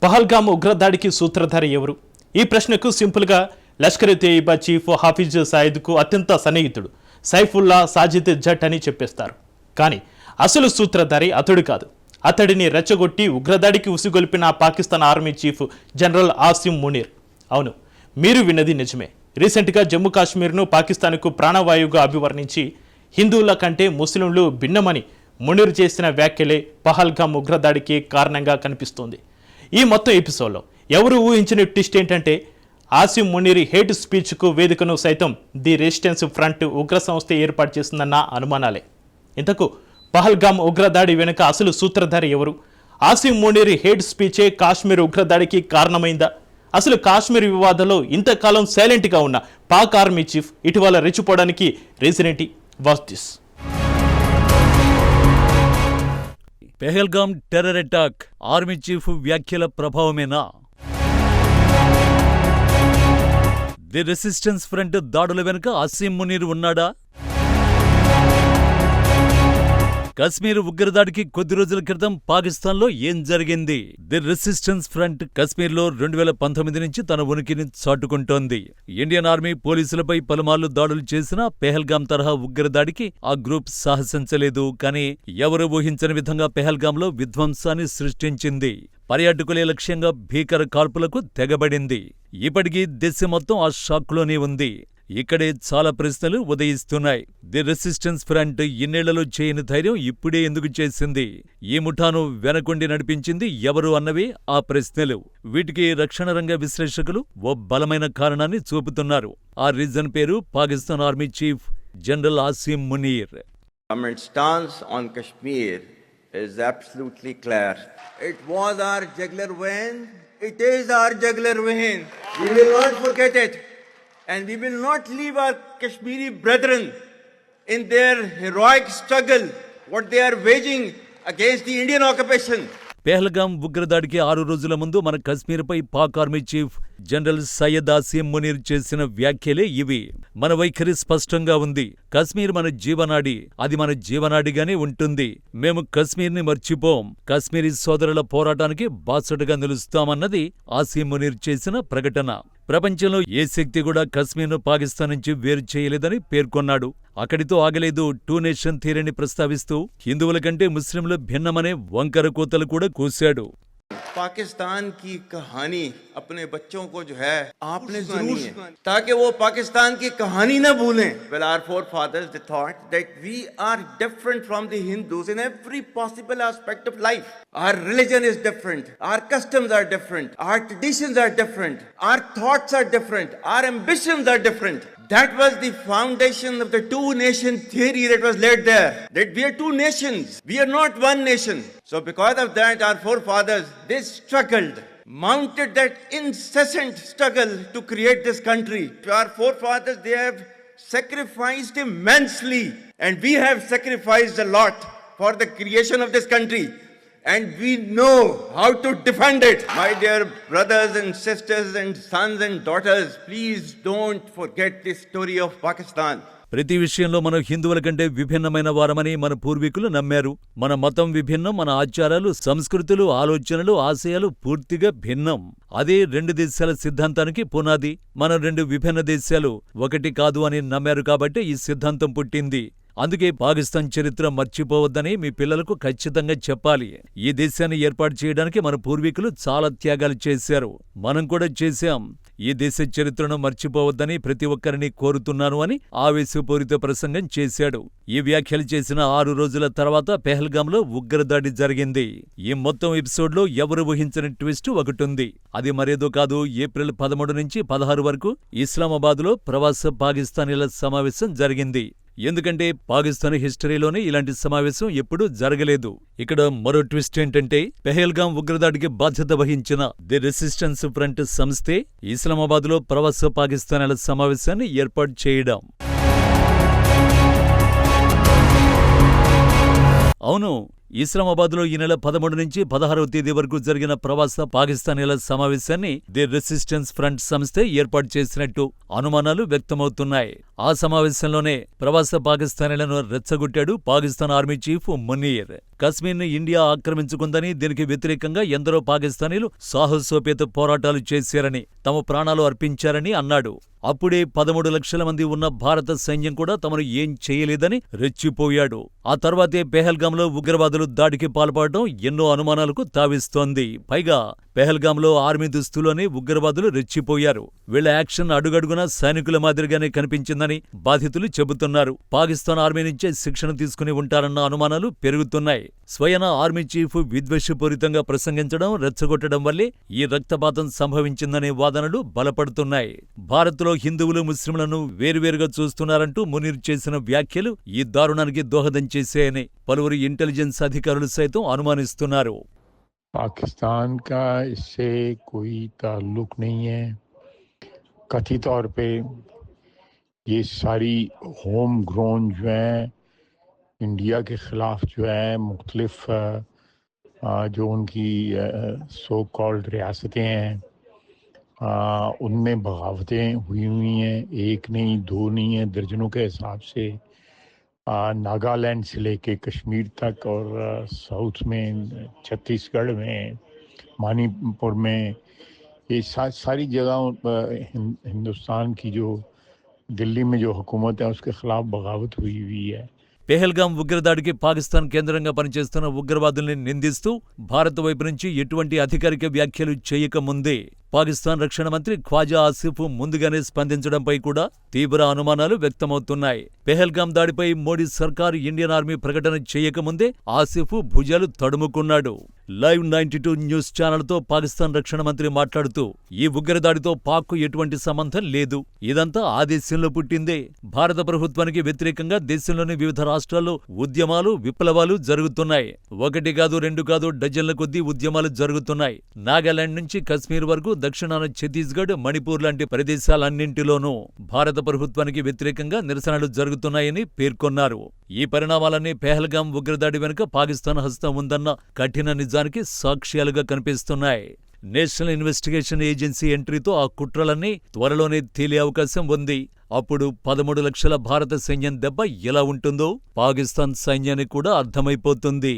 పహల్గామ్ ఉగ్రదాడికి సూత్రధారి ఎవరు? ఈ ప్రశ్నకు సింపుల్గా లష్కర్-ఇ-తోయిబా చీఫ్ హాఫిజ్ సయీద్కు అత్యంత సన్నిహితుడు సైఫుల్లా సాజిద్ జట్ అని చెప్పేస్తారు. కానీ అసలు సూత్రధారి అతడు కాదు. అతడిని రెచ్చగొట్టి ఉగ్రదాడికి ఉసిగొల్పిన Pakistan army chief general Asim Munir. అవును, మీరు విన్నది నిజమే. రీసెంట్గా జమ్మూ కాశ్మీర్ను పాకిస్తాన్కు ప్రాణవాయువుగా అభివర్ణించి హిందువుల కంటే ముస్లింలు భిన్నమని మునీర్ చేసిన వ్యాఖ్యలే పహల్గామ్ ఉగ్రదాడికి కారణంగా కనిపిస్తోంది. ఈ మొత్తం ఎపిసోడ్లో ఎవరు ఊహించిన ట్విస్ట్ ఏంటంటే ఆసిం మునీర్ హేట్ స్పీచ్కు వేదికను సైతం ది రెసిస్టెన్స్ ఫ్రంట్ ఉగ్ర సంస్థ ఏర్పాటు చేసిందన్న అనుమానాలే. ఇంతకు పహల్గామ్ ఉగ్రదాడి వెనుక అసలు సూత్రధారి ఎవరు? ఆసిం మునీర్ హేట్ స్పీచే కాశ్మీర్ ఉగ్రదాడికి కారణమైందా? అసలు కాశ్మీర్ వివాదంలో ఇంతకాలం సైలెంట్గా ఉన్న పాక్ ఆర్మీ చీఫ్ ఇటీవల రెచ్చిపోవడానికి రీజన్ ఏంటి? Watch this. Pahalgam terror attack army chief వ్యాఖ్యల ప్రభావమేనా? ది రెసిస్టెన్స్ ఫ్రంట్ దాడుల వెనుక ఆసిం మునీర్ ఉన్నాడా? కశ్మీర్ ఉగ్రదాడికి కొద్ది రోజుల క్రితం పాకిస్తాన్లో ఏం జరిగింది? ది రెసిస్టెన్స్ ఫ్రంట్ కశ్మీర్లో 2019 నుంచి తన ఉనికిని చాటుకుంటోంది. ఇండియన్ ఆర్మీ పోలీసులపై పలుమార్లు దాడులు చేసినా పెహల్గామ్ తరహా ఉగ్రదాడికి ఆ గ్రూప్ సాహసించలేదు. కానీ ఎవరు ఊహించని విధంగా పెహల్గామ్లో విధ్వంసాన్ని సృష్టించింది. పర్యాటకులే లక్ష్యంగా భీకర కాల్పులకు తెగబడింది. ఇప్పటికీ దేశం మొత్తం ఆ షాక్లోనే ఉంది. ఇక్కడే చాలా ప్రశ్నలు ఉదయిస్తున్నాయి. ది రెసిస్టెన్స్ ఫ్రంట్ ఇన్నేళ్లలో చేయని ధైర్యం ఇప్పుడే ఎందుకు చేసింది? ఈ ముఠాను వెనకుండి నడిపించింది ఎవరు అన్నవే ఆ ప్రశ్నలు. వీటికి రక్షణ రంగ విశ్లేషకులు ఓ బలమైన కారణాన్ని చూపుతున్నారు. ఆ రీజన్ పేరు Pakistan army chief general Asim Munir. Government stance on Kashmir is absolutely clear. It was our jugular vein. It is our jugular vein. We will not forget it. And we will not leave our Kashmiri brethren in their heroic struggle, what they are waging against the Indian occupation. Pahalgam ఉగ్రదాడికి 6 రోజుల ముందు మన కశ్మీర్పై Pak army chief general Syed Asim Munir చేసిన వ్యాఖ్యలే ఇవి. మన వైఖరి స్పష్టంగా ఉంది. కశ్మీర్ మన జీవనాడి, అది మన జీవనాడిగానే ఉంటుంది. మేము కశ్మీర్ని మర్చిపోం. కశ్మీరీ సోదరుల పోరాటానికి బాసటగా నిలుస్తామన్నది ఆసిం మునీర్ చేసిన ప్రకటన. ప్రపంచంలో ఏ శక్తి కూడా కశ్మీర్ను పాకిస్తాన్ నుంచి వేరు చేయలేదని పేర్కొన్నాడు. అక్కడితో ఆగలేదు. 2 నేషన్ థియరీని ప్రస్తావిస్తూ హిందువుల కంటే ముస్లింలు భిన్నమనే వంకర కూతలు కూడా కూశాడు. पाकिस्तान की कहानी अपने बच्चों को जो है आपने जरूर ताकि वो पाकिस्तान की कहानी ना भूलें. Well, our forefathers they thought that we are different from the Hindus in every possible aspect of life. Our religion is different, our customs are different, our traditions are different, our thoughts are different, our ambitions are different. That was the foundation of the 2 nation theory that was laid there. That we are 2 nations. We are not 1 nation. So because of that, our forefathers, they struggled, mounted that incessant struggle to create this country. Our forefathers, they have sacrificed immensely. And we have sacrificed a lot for the creation of this country. And we know how to defend it. My dear brothers and sisters and sons and daughters, please don't forget the story of Pakistan. ప్రతి విషయంలో మనం హిందువుల కంటే విభిన్నమైన వారమని మన పూర్వీకులు నమ్మారు. మన మతం విభిన్నం, మన ఆచారాలు, సంస్కృతులు, ఆలోచనలు, ఆశయాలు పూర్తిగా భిన్నం. అదే 2 దేశాల సిద్ధాంతానికి పునాది. మనం 2 విభిన్న దేశాలు ఒకటి కాదు అని నమ్మారు కాబట్టి ఈ సిద్ధాంతం పుట్టింది. అందుకే పాకిస్తాన్ చరిత్ర మర్చిపోవద్దని మీ పిల్లలకు ఖచ్చితంగా చెప్పాలి. ఈ దేశాన్ని ఏర్పాటు చేయడానికి మన పూర్వీకులు చాలా త్యాగాలు చేశారు. మనం కూడా చేశాం. ఈ దేశ చరిత్రను మర్చిపోవద్దని ప్రతి ఒక్కరిని కోరుతున్నాను అని ఆవేశపూరిత ప్రసంగం చేశాడు. ఈ వ్యాఖ్యలు చేసిన 6 రోజుల తర్వాత పెహల్గామ్లో ఉగ్రదాడి జరిగింది. ఈ మొత్తం ఎపిసోడ్లో ఎవరు ఊహించని ట్విస్ట్ ఒకటుంది. అది మరేదో కాదు. ఏప్రిల్ 13 నుంచి 16 వరకు ఇస్లామాబాద్లో ప్రవాస పాకిస్తానీల సమావేశం జరిగింది. ఎందుకంటే పాకిస్తాన్ హిస్టరీలోనే ఇలాంటి సమావేశం ఎప్పుడూ జరగలేదు. ఇక్కడ మరో ట్విస్ట్ ఏంటంటే పెహల్గామ్ ఉగ్రదాడికి బాధ్యత వహించిన ది రెసిస్టెన్స్ ఫ్రంట్ సంస్థే ఇస్లామాబాద్లో ప్రవాస పాకిస్తానీల సమావేశాన్ని ఏర్పాటు చేయడం. అవును, ఇస్లామాబాద్లో ఈ నెల 13 నుంచి 16వ తేదీ వరకు జరిగిన ప్రవాస పాకిస్తానీల సమావేశాన్ని ది రెసిస్టెన్స్ ఫ్రంట్ సంస్థే ఏర్పాటు చేసినట్టు అనుమానాలు వ్యక్తమవుతున్నాయి. ఆ సమావేశంలోనే ప్రవాస పాకిస్తానీలను రెచ్చగొట్టాడు పాకిస్తాన్ ఆర్మీ చీఫ్ మునీర్. కశ్మీర్ని ఇండియా ఆక్రమించుకుందని, దీనికి వ్యతిరేకంగా ఎందరో పాకిస్తానీలు సాహసోపేత పోరాటాలు చేశారని, తమ ప్రాణాలు అర్పించారని అన్నాడు. అప్పుడే 13 లక్షల మంది ఉన్న భారత సైన్యం కూడా తమను ఏం చేయలేదని రెచ్చిపోయాడు. ఆ తర్వాతే పెహల్గాంలో ఉగ్రవాదులు దాడికి పాల్పడటం ఎన్నో అనుమానాలకు తావిస్తోంది. పైగా పెహల్గాంలో ఆర్మీ దుస్తులోనే ఉగ్రవాదులు రెచ్చిపోయారు. వీళ్ల యాక్షన్ అడుగడుగునా సైనికుల మాదిరిగానే కనిపించిందని బాధితులు చెబుతున్నారు. పాకిస్తాన్ ఆర్మీ నుంచే శిక్షణ తీసుకుని ఉంటారన్న అనుమానాలు పెరుగుతున్నాయి. స్వయన ఆర్మీ చీఫ్ విద్వేషపూరితంగా ప్రసంగించడం, రెచ్చగొట్టడం వల్లే ఈ రక్తపాతం సంభవించిందనే వాదనలు బలపడుతున్నాయి. భారత్లో హిందువులు, ముస్లింలను వేరువేరుగా చూస్తున్నారంటూ మునీర్ చేసిన వ్యాఖ్యలు ఈ దారుణానికి దోహదం చేశాయని పలువురు ఇంటెలిజెన్స్ అధికారులు సైతం అనుమానిస్తున్నారు. पाकिस्तान का इससे कोई ताल्लुक नहीं है। कथित तौर पे ये सारी होम ग्रोन जो है इंडिया के ख़िलाफ़ जो है मुख्तलिफ जो उनकी सो कॉल्ड रियासतें हैं उनमें बगावतें हुई हैं। एक नहीं, दो नहीं है, दर्जनों के हिसाब से। नागालैंड से लेके कश्मीर तक और साउथ में, छत्तीसगढ़ में, मणिपुर में, ये सारी जगहों हिंदुस्तान की जो दिल्ली में जो हुकूमत है उसके ख़िलाफ़ बगावत हुई है। పెహల్గాం ఉగ్రదాడికి పాకిస్తాన్ కేంద్రంగా పనిచేస్తున్న ఉగ్రవాదుల్ని నిందిస్తూ భారత్ వైపు నుంచి ఎటువంటి అధికారిక వ్యాఖ్యలు చేయకముందే పాకిస్తాన్ రక్షణ మంత్రి ఖ్వాజా ఆసిఫ్ ముందుగానే స్పందించడంపై కూడా తీవ్ర అనుమానాలు వ్యక్తమవుతున్నాయి. పెహల్గాం దాడిపై మోడీ సర్కార్, ఇండియన్ ఆర్మీ ప్రకటన చేయకముందే ఆసిఫ్ భుజాలు తడుముకున్నాడు. లైవ్ 92 న్యూస్ ఛానల్తో పాకిస్తాన్ రక్షణ మంత్రి మాట్లాడుతూ, ఈ ఉగ్రదాడితో పాక్కు ఎటువంటి సంబంధం లేదు, ఇదంతా ఆ దేశంలో పుట్టిందే. భారత ప్రభుత్వానికి వ్యతిరేకంగా దేశంలోని వివిధ రాష్ట్రాల్లో ఉద్యమాలు, విప్లవాలు జరుగుతున్నాయి. ఒకటి కాదు, రెండు కాదు, డజన్ల కొద్దీ ఉద్యమాలు జరుగుతున్నాయి. నాగాలాండ్ నుంచి కశ్మీర్ వరకు, దక్షిణాన ఛత్తీస్గఢ్, మణిపూర్ లాంటి ప్రదేశాలన్నింటిలోనూ భారత ప్రభుత్వానికి వ్యతిరేకంగా నిరసనలు జరుగుతున్నాయని పేర్కొన్నారు. ఈ పరిణామాలన్నీ పెహల్గాం ఉగ్రదాడి వెనుక పాకిస్తాన్ హస్తం ఉందన్న కఠిన నిజానికి సాక్ష్యాలుగా కనిపిస్తున్నాయి. నేషనల్ ఇన్వెస్టిగేషన్ ఏజెన్సీ ఎంట్రీతో ఆ కుట్రలన్నీ త్వరలోనే తేలే అవకాశం ఉంది. అప్పుడు 13 లక్షల భారత సైన్యం దెబ్బ ఎలా ఉంటుందో పాకిస్తాన్ సైన్యానికి కూడా అర్థమైపోతుంది.